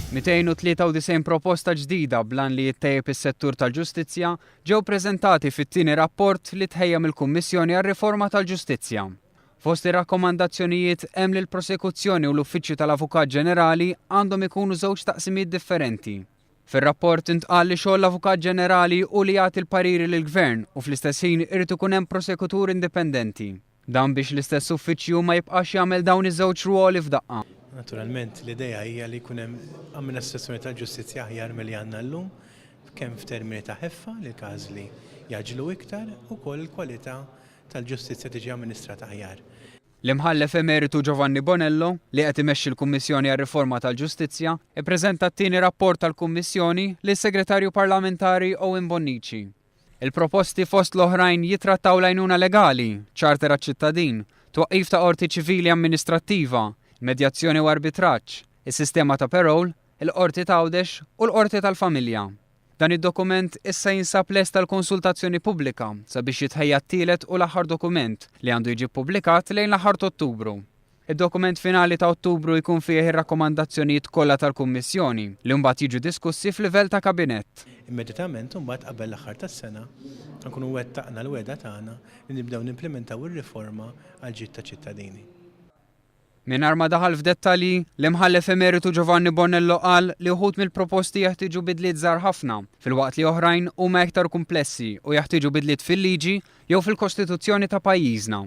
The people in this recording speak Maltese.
293 proposta ġdida blan li jittejjeb is-settur tal-ġustizzja ġew preżentati fit-tieni rapport li tħejjem il-Kummissjoni għar-Riforma tal-Ġustizzja. Fost ir-rakkomandazzjonijiet hemm li l-prosekuzzjoni u l-Uffiċċju tal-Avukat Ġenerali għandhom ikunu żewġ taqsimiet differenti. Fir-rapport intqal li xogħol l-Avukat Ġenerali u li jagħti l-pariri lill-Gvern u fl-istess ħin irid ikun hemm prosekutur indipendenti. Dan biex l-istess uffiċċju ma jibqax jagħmel dawn iż-żewġ ruoli f'daqqa. Naturalment, l-idea hija li jkun hemm amministrazzjoni tal-ġustizzja aħjar milli għandna llum, kemm f'termini ta' ħeffa li l-każli jaġlu iktar ukoll il-kwalità tal-ġustizzja tiġi amministrata aħjar. L-imħallef emeritu Giovanni Bonello, li qed imexxi l-Kummissjoni għar-Riforma tal-Ġustizzja, ippreżenta t-tieni rapport tal-Kummissjoni lis-Segretarju Parlamentari Owen Bonnici. Il-proposti fost l-oħrajn jitrattaw l-għajnuna legali, ċarter għaċ-ċittadin, twaqqif ta' qorti ċivili amministrattiva, medjazzjoni u arbitraġġ, is-sistema ta' parole, il-qorti tgħawdex u l-qorti tal-familja. Dan id-dokument issa jinsab lest tal-konsultazzjoni pubblika sabiex jitħejja t-tielet u l-aħħar dokument li għandu jiġi ppubblikat lejn l-aħħar ta' Ottubru. Id-dokument finali ta' Ottubru jkun fih ir-rakkomandazzjonijiet kollha tal-Kummissjoni li mbagħad jiġu diskussi f'livell ta' kabinett. Immedjatament mbagħad qabel l-aħħar tas-sena nkunu wettaqna l-weda tagħna li nibdew nimplementaw ir-riforma għal ġid ta' ċittadini. Mingħajr ma daħal f'dettalji, l-imħallef emeritu Giovanni Bonello qal li wħud mill-proposti jeħtieġu bidliet żgħar ħafna, filwaqt li oħrajn huma iktar komplessi u jeħtieġu bidliet fil-liġi jew fil-Kostituzzjoni ta' pajjiżna.